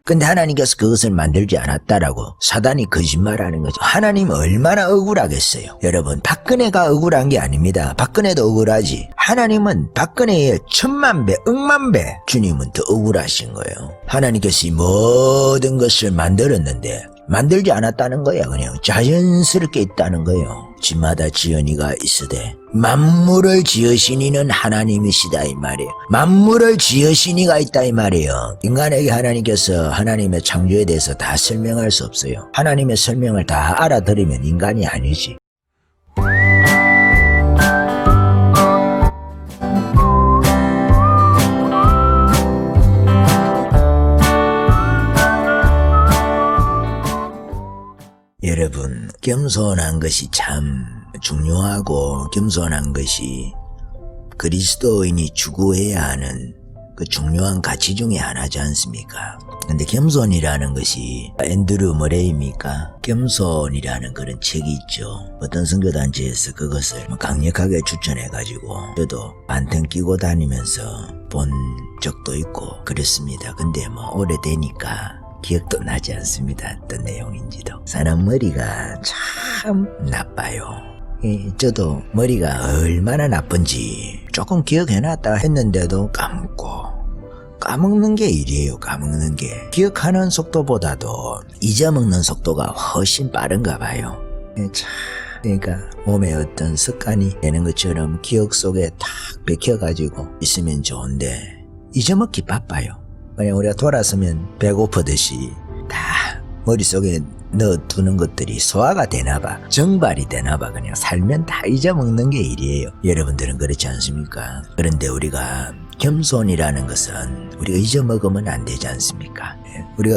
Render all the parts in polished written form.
근데 하나님께서 그것을 만들지 않았다라고 사단이 거짓말하는 거죠. 하나님은 얼마나 억울하겠어요. 여러분, 박근혜가 억울한 게 아닙니다. 박근혜도 억울하지. 하나님은 박근혜의 1000만 배, 억만 배 주님은 더 억울하신 거예요. 하나님께서 이 모든 것을 만들었는데 만들지 않았다는 거야. 그냥 자연스럽게 있다는 거예요. 집마다 지연이가 있으되 만물을 지으시니는 하나님이시다 이 말이에요. 만물을 지으시니가 있다 이 말이에요. 인간에게 하나님께서 하나님의 창조에 대해서 다 설명할 수 없어요. 하나님의 설명을 다 알아들으면 인간이 아니지. 여러분, 겸손한 것이 참 중요하고 겸손한 것이 그리스도인이 추구해야 하는 그 중요한 가치 중에 하나지 않습니까? 근데 겸손이라는 것이 앤드류 머레이입니까? 겸손이라는 그런 책이 있죠. 어떤 선교단체에서 그것을 강력하게 추천해가지고 저도 반텐 끼고 다니면서 본 적도 있고 그랬습니다. 근데 오래되니까 기억도 나지 않습니다. 어떤 내용인지도. 사람 머리가 참 나빠요. 저도 머리가 얼마나 나쁜지 조금 기억해놨다 했는데도 까먹는 게 일이에요. 까먹는 게. 기억하는 속도보다도 잊어먹는 속도가 훨씬 빠른가 봐요. 그러니까 몸에 어떤 습관이 되는 것처럼 기억 속에 탁 bek혀가지고 있으면 좋은데 잊어먹기 바빠요. 그냥 우리가 돌아서면 배고프듯이 다 머릿속에 넣어두는 것들이 소화가 되나봐. 정발이 되나봐. 그냥 살면 다 잊어먹는 게 일이에요. 여러분들은 그렇지 않습니까? 그런데 우리가 겸손이라는 것은 우리가 잊어먹으면 안 되지 않습니까? 우리가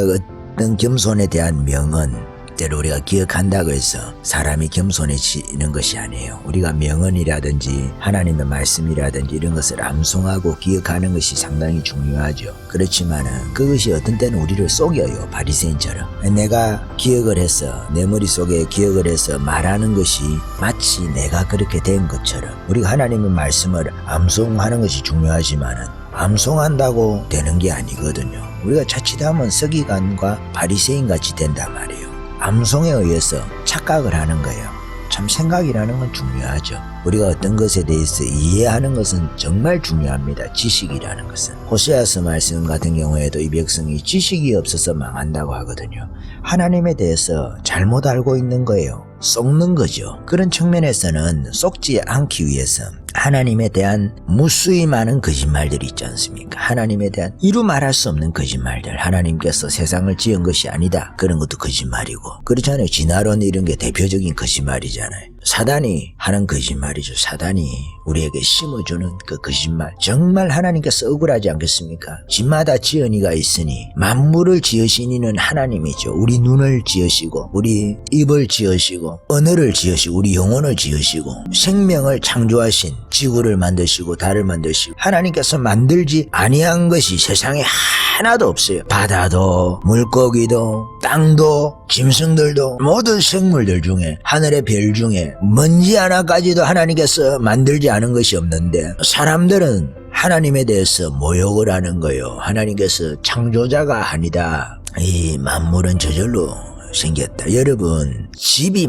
어떤 겸손에 대한 명언 때로 우리가 기억한다고 해서 사람이 겸손해지는 것이 아니에요. 우리가 명언이라든지 하나님의 말씀이라든지 이런 것을 암송하고 기억하는 것이 상당히 중요하죠. 그렇지만은 그것이 어떤 때는 우리를 속여요. 바리새인처럼. 내가 기억을 해서 내 머릿속에 기억을 해서 말하는 것이 마치 내가 그렇게 된 것처럼 우리가 하나님의 말씀을 암송하는 것이 중요하지만은 암송한다고 되는 게 아니거든요. 우리가 자칫하면 서기관과 바리새인 같이 된단 말이에요. 암송에 의해서 착각을 하는 거예요. 참 생각이라는 건 중요하죠. 우리가 어떤 것에 대해서 이해하는 것은 정말 중요합니다. 지식이라는 것은. 호세아서 말씀 같은 경우에도 이 백성이 지식이 없어서 망한다고 하거든요. 하나님에 대해서 잘못 알고 있는 거예요. 속는 거죠. 그런 측면에서는 속지 않기 위해서 하나님에 대한 무수히 많은 거짓말들이 있지 않습니까? 하나님에 대한 이루 말할 수 없는 거짓말들. 하나님께서 세상을 지은 것이 아니다. 그런 것도 거짓말이고. 그렇잖아요. 진화론 이런 게 대표적인 거짓말이잖아요. 사단이 하는 거짓말이죠. 사단이 우리에게 심어주는 그 거짓말. 정말 하나님께서 억울하지 않겠습니까? 집마다 지은이가 있으니 만물을 지으시니는 하나님이죠. 우리 눈을 지으시고 우리 입을 지으시고 언어를 지으시고 우리 영혼을 지으시고 생명을 창조하신 지구를 만드시고 달을 만드시고 하나님께서 만들지 아니한 것이 세상에 하나도 없어요. 바다도 물고기도 땅도 짐승들도 모든 생물들 중에 하늘의 별 중에 먼지 하나까지도 하나님께서 만들지 않은 것이 없는데 사람들은 하나님에 대해서 모욕을 하는 거예요. 하나님께서 창조자가 아니다. 이 만물은 저절로 생겼다. 여러분 집이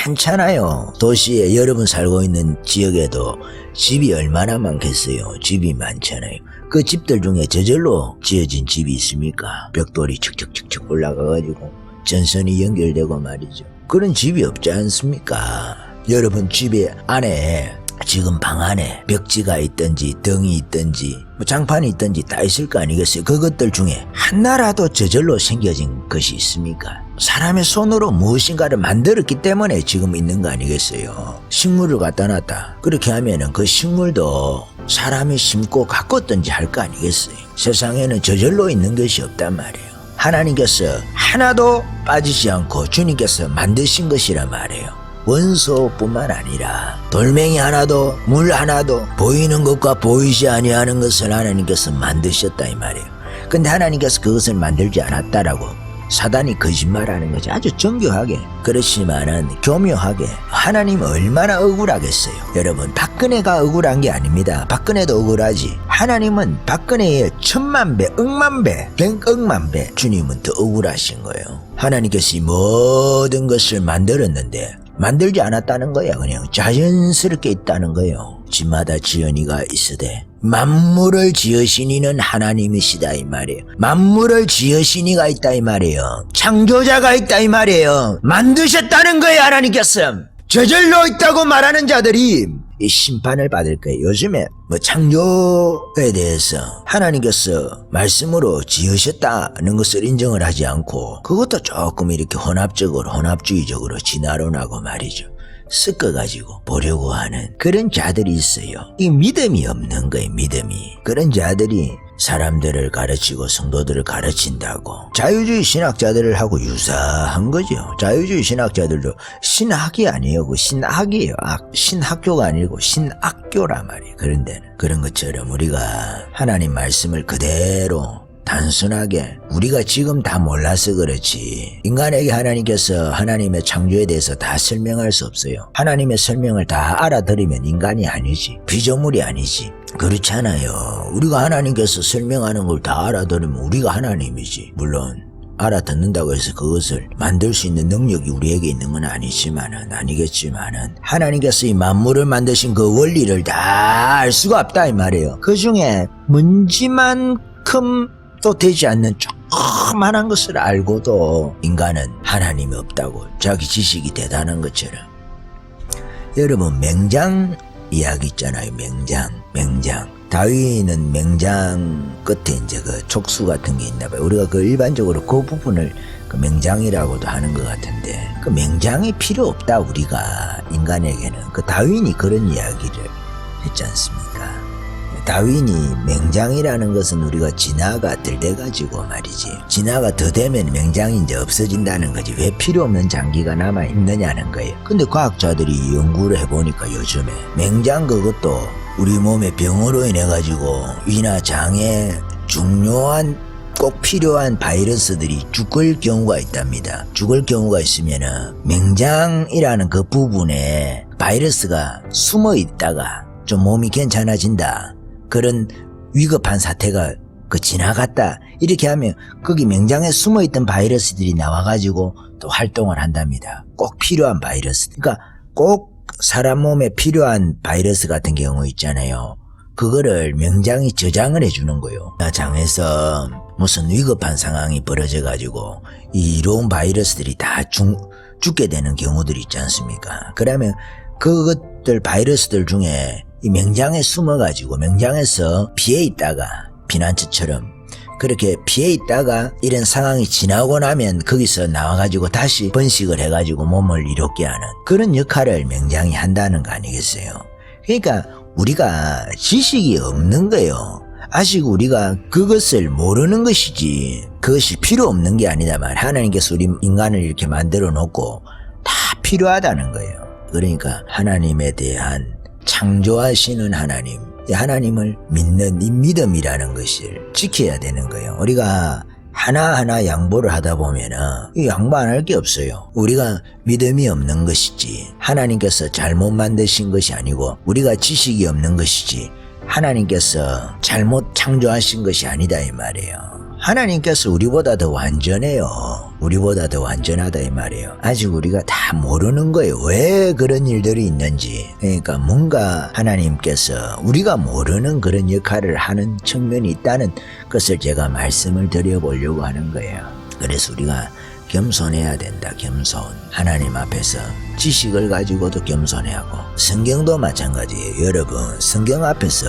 많잖아요. 도시에 여러분 살고 있는 지역에도 집이 얼마나 많겠어요. 집이 많잖아요. 그 집들 중에 저절로 지어진 집이 있습니까? 벽돌이 척척척척 올라가가지고 전선이 연결되고 말이죠. 그런 집이 없지 않습니까? 여러분 집에 안에 지금 방 안에 벽지가 있든지 등이 있든지 장판이 있든지 다 있을 거 아니겠어요? 그것들 중에 하나라도 저절로 생겨진 것이 있습니까? 사람의 손으로 무엇인가를 만들었기 때문에 지금 있는 거 아니겠어요? 식물을 갖다 놨다. 그렇게 하면은 그 식물도 사람이 심고 가꿨든지 할 거 아니겠어요? 세상에는 저절로 있는 것이 없단 말이에요. 하나님께서 하나도 빠지지 않고 주님께서 만드신 것이란 말이에요. 원소뿐만 아니라 돌멩이 하나도 물 하나도 보이는 것과 보이지 아니하는 것을 하나님께서 만드셨다 이 말이에요. 근데 하나님께서 그것을 만들지 않았다라고 사단이 거짓말하는 거지. 아주 정교하게. 그렇지만은 교묘하게. 하나님 얼마나 억울하겠어요. 여러분, 박근혜가 억울한 게 아닙니다. 박근혜도 억울하지. 하나님은 박근혜의 1000만배, 억만배, 100억만배 주님은 더 억울하신 거예요. 하나님께서 이 모든 것을 만들었는데 만들지 않았다는 거야. 그냥 자연스럽게 있다는 거예요. 집마다 지연이가 있으되 만물을 지으신 이는 하나님이시다 이 말이에요. 만물을 지으신 이가 있다 이 말이에요. 창조자가 있다 이 말이에요. 만드셨다는 거예요. 하나님께서. 저절로 있다고 말하는 자들이 이 심판을 받을 거예요. 요즘에 뭐 창조에 대해서 하나님께서 말씀으로 지으셨다는 것을 인정을 하지 않고 그것도 조금 이렇게 혼합주의적으로 진화론하고 말이죠. 섞어가지고 보려고 하는 그런 자들이 있어요. 이 믿음이 없는 거예요. 믿음이. 그런 자들이 사람들을 가르치고 성도들을 가르친다고 자유주의 신학자들을 하고 유사한 거죠. 자유주의 신학자들도 신학이 아니에요. 그 신학이에요. 신학교가 아니고 신학교란 말이에요. 그런 데는. 그런 것처럼 우리가 하나님 말씀을 그대로 단순하게 우리가 지금 다 몰라서 그렇지 인간에게 하나님께서 하나님의 창조에 대해서 다 설명할 수 없어요. 하나님의 설명을 다 알아들으면 인간이 아니지. 피조물이 아니지. 그렇잖아요. 우리가 하나님께서 설명하는 걸 다 알아들으면 우리가 하나님이지. 물론 알아듣는다고 해서 그것을 만들 수 있는 능력이 우리에게 있는 건 아니겠지만은 하나님께서 이 만물을 만드신 그 원리를 다 알 수가 없다 이 말이에요. 그 중에 먼지만큼 또 되지 않는 조그만한 것을 알고도 인간은 하나님이 없다고 자기 지식이 대단한 것처럼. 여러분 맹장 이야기 있잖아요. 맹장. 다윗은 맹장 끝에 이제 그 촉수 같은 게 있나 봐요. 우리가 그 일반적으로 그 부분을 그 맹장이라고도 하는 것 같은데 그 맹장이 필요 없다 우리가 인간에게는. 그 다윗이 그런 이야기를 했지 않습니까? 다윈이 맹장이라는 것은 우리가 진화가 덜 돼가지고 말이지. 진화가 더 되면 맹장이 이제 없어진다는 거지. 왜 필요 없는 장기가 남아있느냐는 거예요. 근데 과학자들이 연구를 해보니까 요즘에 맹장 그것도 우리 몸의 병으로 인해가지고 위나 장에 중요한 꼭 필요한 바이러스들이 죽을 경우가 있답니다. 죽을 경우가 있으면은 맹장이라는 그 부분에 바이러스가 숨어 있다가 좀 몸이 괜찮아진다. 그런 위급한 사태가 지나갔다. 이렇게 하면 거기 맹장에 숨어있던 바이러스들이 나와가지고 또 활동을 한답니다. 꼭 필요한 바이러스. 그러니까 꼭 사람 몸에 필요한 바이러스 같은 경우 있잖아요. 그거를 맹장이 저장을 해주는 거예요. 장에서 무슨 위급한 상황이 벌어져가지고 이 이로운 바이러스들이 다 죽게 되는 경우들이 있지 않습니까? 그러면 그것들 바이러스들 중에 이 맹장에 숨어가지고 맹장에서 피해 있다가 피난처처럼 그렇게 피해 있다가 이런 상황이 지나고 나면 거기서 나와가지고 다시 번식을 해가지고 몸을 이롭게 하는 그런 역할을 맹장이 한다는 거 아니겠어요? 그러니까 우리가 지식이 없는 거예요. 아직 우리가 그것을 모르는 것이지 그것이 필요 없는 게 아니다만 하나님께서 우리 인간을 이렇게 만들어 놓고 다 필요하다는 거예요. 그러니까 하나님에 대한 창조하시는 하나님, 이 하나님을 믿는 이 믿음이라는 것을 지켜야 되는 거예요. 우리가 하나하나 양보를 하다 보면은 이 양보 안 할 게 없어요. 우리가 믿음이 없는 것이지 하나님께서 잘못 만드신 것이 아니고 우리가 지식이 없는 것이지 하나님께서 잘못 창조하신 것이 아니다 이 말이에요. 하나님께서 우리보다 더 완전해요. 우리보다 더 완전하다 이 말이에요. 아직 우리가 다 모르는 거예요. 왜 그런 일들이 있는지. 그러니까 뭔가 하나님께서 우리가 모르는 그런 역할을 하는 측면이 있다는 것을 제가 말씀을 드려보려고 하는 거예요. 그래서 우리가 겸손해야 된다. 겸손. 하나님 앞에서 지식을 가지고도 겸손해야 하고 성경도 마찬가지예요. 여러분 성경 앞에서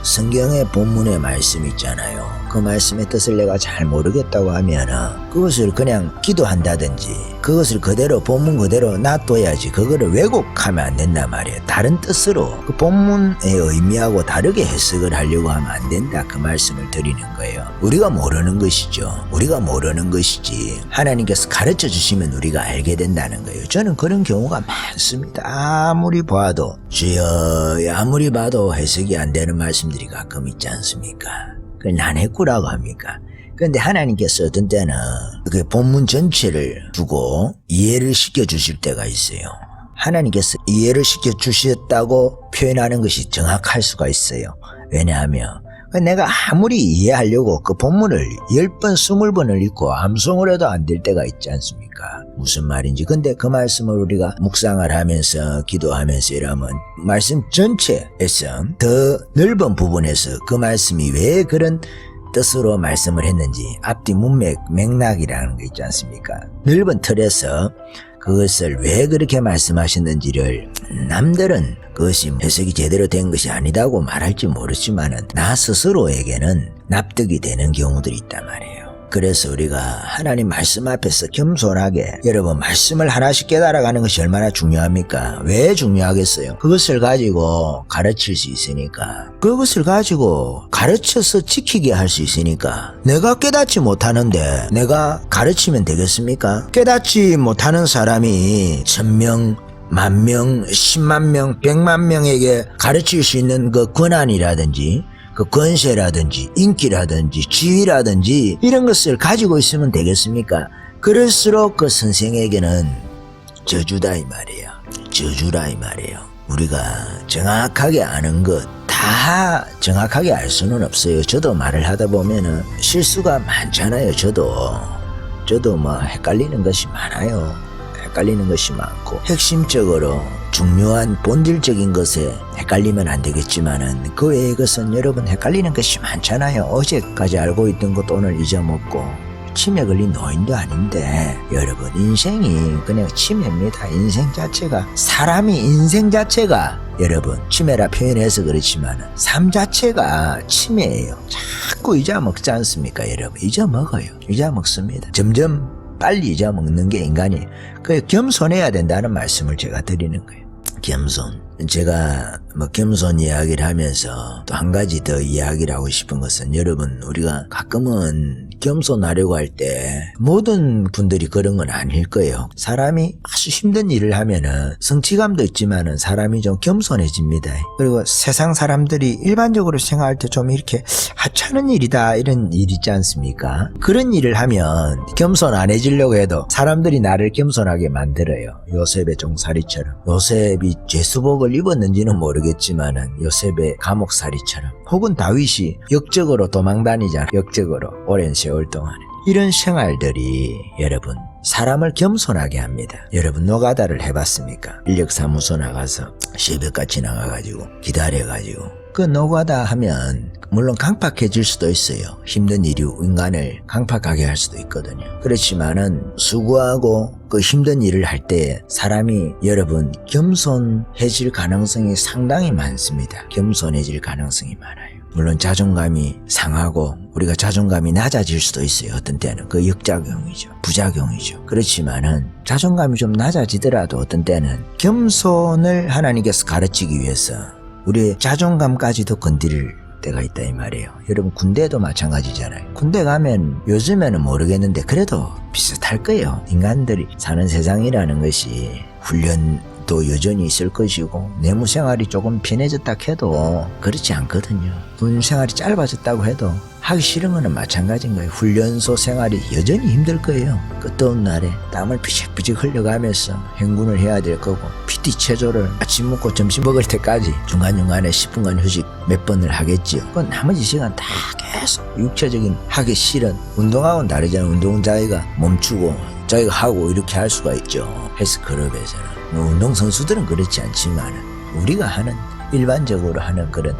성경의 본문의 말씀 있잖아요. 그 말씀의 뜻을 내가 잘 모르겠다고 하면은 그것을 그냥 기도한다든지 그것을 그대로 본문 그대로 놔둬야지 그거를 왜곡하면 안 된단 말이에요. 다른 뜻으로 그 본문의 의미하고 다르게 해석을 하려고 하면 안 된다. 그 말씀을 드리는 거예요. 우리가 모르는 것이죠. 우리가 모르는 것이지 하나님께서 가르쳐 주시면 우리가 알게 된다는 거예요. 저는 그런 경우가 많습니다. 아무리 봐도 주여 아무리 봐도 해석이 안 되는 말씀들이 가끔 있지 않습니까? 그걸 난해꾸라고 합니까? 그런데 하나님께서 어떤 때는 그 본문 전체를 두고 이해를 시켜주실 때가 있어요. 하나님께서 이해를 시켜주셨다고 표현하는 것이 정확할 수가 있어요. 왜냐하면 내가 아무리 이해하려고 그 본문을 10번, 20번을 읽고 암송을 해도 안 될 때가 있지 않습니까? 무슨 말인지. 근데 그 말씀을 우리가 묵상을 하면서 기도하면서 이러면 말씀 전체에서 더 넓은 부분에서 그 말씀이 왜 그런 뜻으로 말씀을 했는지 앞뒤 문맥, 맥락이라는 게 있지 않습니까? 넓은 틀에서 그것을 왜 그렇게 말씀하셨는지를 남들은 그것이 해석이 제대로 된 것이 아니다고 말할지 모르지만은 나 스스로에게는 납득이 되는 경우들이 있단 말이에요. 그래서 우리가 하나님 말씀 앞에서 겸손하게 여러분 말씀을 하나씩 깨달아가는 것이 얼마나 중요합니까? 왜 중요하겠어요? 그것을 가지고 가르칠 수 있으니까, 그것을 가지고 가르쳐서 지키게 할 수 있으니까. 내가 깨닫지 못하는데 내가 가르치면 되겠습니까? 깨닫지 못하는 사람이 1000명 10,000명, 100,000명, 100,000명에게 가르칠 수 있는 그 권한이라든지 그 권세라든지 인기라든지 지위라든지 이런 것을 가지고 있으면 되겠습니까? 그럴수록 그 선생에게는 저주다 이 말이에요. 저주라 이 말이에요. 우리가 정확하게 아는 것 다 정확하게 알 수는 없어요. 저도 말을 하다 보면은 실수가 많잖아요. 저도 뭐 헷갈리는 것이 많아요. 헷갈리는 것이 많고 핵심적으로 중요한 본질적인 것에 헷갈리면 안 되겠지만은 그 외의 것은 여러분 헷갈리는 것이 많잖아요. 어제까지 알고 있던 것 오늘 잊어먹고 치매 걸린 노인도 아닌데 여러분 인생이 그냥 치매입니다. 인생 자체가 사람이 인생 자체가 여러분 치매라 표현해서 그렇지만은 삶 자체가 치매예요. 자꾸 잊어먹지 않습니까 여러분? 잊어먹어요. 잊어먹습니다. 점점 빨리 잊어먹는 게 인간이 그 겸손해야 된다는 말씀을 제가 드리는 거예요. 겸손. 제가 겸손 이야기를 하면서 또 한 가지 더 이야기를 하고 싶은 것은 여러분 우리가 가끔은 겸손하려고 할 때 모든 분들이 그런 건 아닐 거예요. 사람이 아주 힘든 일을 하면은 성취감도 있지만은 사람이 좀 겸손해집니다. 그리고 세상 사람들이 일반적으로 생각할 때 좀 이렇게 하찮은 일이다 이런 일 있지 않습니까? 그런 일을 하면 겸손 안 해지려고 해도 사람들이 나를 겸손하게 만들어요. 요셉의 종살이처럼. 요셉이 죄수복을 입었는지는 모르겠지만은 요셉의 감옥살이처럼, 혹은 다윗이 역적으로 도망다니잖아. 역적으로 오랜 세월 동안에. 이런 생활들이 여러분 사람을 겸손하게 합니다. 여러분 노가다를 해봤습니까? 인력사무소 나가서 새벽같이 나가가지고 기다려가지고 그 노가다 하면 물론 강팍해질 수도 있어요. 힘든 일이 인간을 강팍하게 할 수도 있거든요. 그렇지만은 수고하고 그 힘든 일을 할 때 사람이 여러분 겸손해질 가능성이 상당히 많습니다. 겸손해질 가능성이 많아요. 물론 자존감이 상하고 우리가 자존감이 낮아질 수도 있어요. 어떤 때는 그 역작용이죠. 부작용이죠. 그렇지만은 자존감이 좀 낮아지더라도 어떤 때는 겸손을 하나님께서 가르치기 위해서 우리의 자존감까지도 건드릴 때가 있다 이 말이에요. 여러분 군대도 마찬가지잖아요. 군대 가면 요즘에는 모르겠는데 그래도 비슷할 거예요. 인간들이 사는 세상이라는 것이 훈련도 여전히 있을 것이고 내무 생활이 조금 편해졌다 해도 그렇지 않거든요. 군 생활이 짧아졌다고 해도 하기 싫은 거는 마찬가지인 거예요. 훈련소 생활이 여전히 힘들 거예요. 그 더운 날에 땀을 피식피식 흘려가면서 행군을 해야 될 거고 PT 체조를 아침 먹고 점심 먹을 때까지 중간중간에 10분간 휴식 몇 번을 하겠지요. 그 나머지 시간 다 계속 육체적인 하기 싫은 운동하고는 다르잖아요. 운동은 자기가 멈추고 자기가 하고 이렇게 할 수가 있죠. 헬스클럽에서는. 운동선수들은 그렇지 않지만 우리가 하는 일반적으로 하는 그런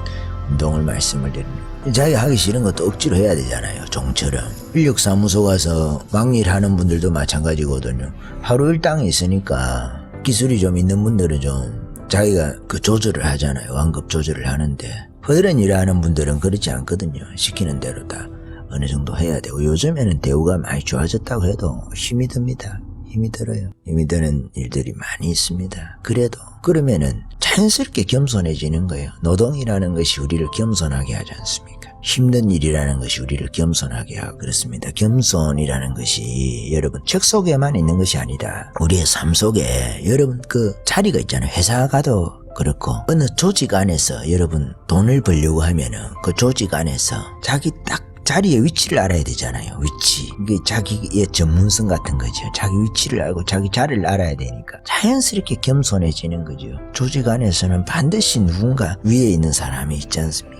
운동을 말씀을 드립니다. 자기가 하기 싫은 것도 억지로 해야 되잖아요. 종처럼. 인력사무소 가서 막일하는 분들도 마찬가지거든요. 하루 일당이 있으니까 기술이 좀 있는 분들은 좀 자기가 그 조절을 하잖아요. 완급 조절을 하는데 허드렛 일하는 분들은 그렇지 않거든요. 시키는 대로 다 어느 정도 해야 되고 요즘에는 대우가 많이 좋아졌다고 해도 힘이 듭니다. 힘이 들어요. 힘이 드는 일들이 많이 있습니다. 그래도 그러면은 자연스럽게 겸손해지는 거예요. 노동이라는 것이 우리를 겸손하게 하지 않습니까? 힘든 일이라는 것이 우리를 겸손하게 하고 그렇습니다. 겸손이라는 것이 여러분 책 속에만 있는 것이 아니다. 우리의 삶 속에 여러분 그 자리가 있잖아요. 회사 가도 그렇고 어느 조직 안에서 여러분 돈을 벌려고 하면은 그 조직 안에서 자기 딱 자리의 위치를 알아야 되잖아요. 위치. 이게 자기의 전문성 같은 거죠. 자기 위치를 알고 자기 자리를 알아야 되니까 자연스럽게 겸손해지는 거죠. 조직 안에서는 반드시 누군가 위에 있는 사람이 있지 않습니까?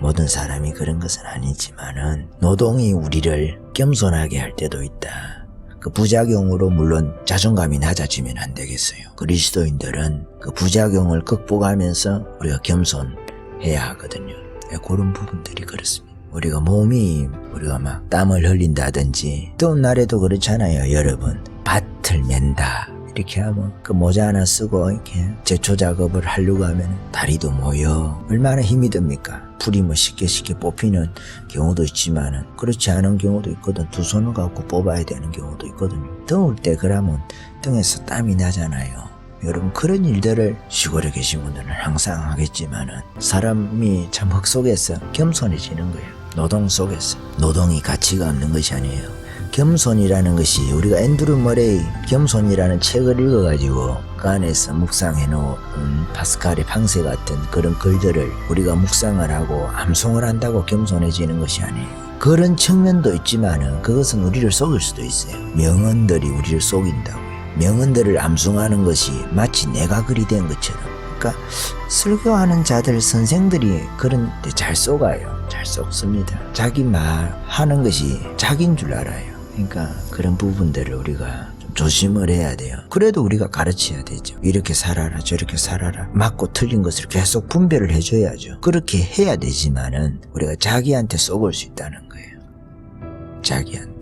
모든 사람이 그런 것은 아니지만은 노동이 우리를 겸손하게 할 때도 있다. 그 부작용으로 물론 자존감이 낮아지면 안 되겠어요. 그리스도인들은 그 부작용을 극복하면서 우리가 겸손해야 하거든요. 그런 부분들이 그렇습니다. 우리가 막 땀을 흘린다든지 더운 날에도 그렇잖아요. 여러분 밭을 맨다 이렇게 하면 그 모자 하나 쓰고 이렇게 제초 작업을 하려고 하면 다리도 모여 얼마나 힘이 듭니까? 불이 뭐 쉽게 뽑히는 경우도 있지만은 그렇지 않은 경우도 있거든. 두 손을 갖고 뽑아야 되는 경우도 있거든요. 더울 때 그러면 등에서 땀이 나잖아요. 여러분 그런 일들을 시골에 계신 분들은 항상 하겠지만은 사람이 참 흙 속에서 겸손해지는 거예요. 노동 속에서. 노동이 가치가 없는 것이 아니에요. 겸손이라는 것이 우리가 앤드루 머레이 겸손이라는 책을 읽어가지고 그 안에서 묵상해 놓은 파스칼의 방세 같은 그런 글들을 우리가 묵상을 하고 암송을 한다고 겸손해지는 것이 아니에요. 그런 측면도 있지만은 그것은 우리를 속일 수도 있어요. 명언들이 우리를 속인다고요. 명언들을 암송하는 것이 마치 내가 글이 된 것처럼. 그러니까 설교하는 자들 선생들이 그런 데 잘 속아요. 잘 속습니다. 자기 말 하는 것이 자기인 줄 알아요. 그러니까 그런 부분들을 우리가 좀 조심을 해야 돼요. 그래도 우리가 가르쳐야 되죠. 이렇게 살아라 저렇게 살아라 맞고 틀린 것을 계속 분별을 해줘야죠. 그렇게 해야 되지만은 우리가 자기한테 속을 수 있다는 거예요. 자기한테.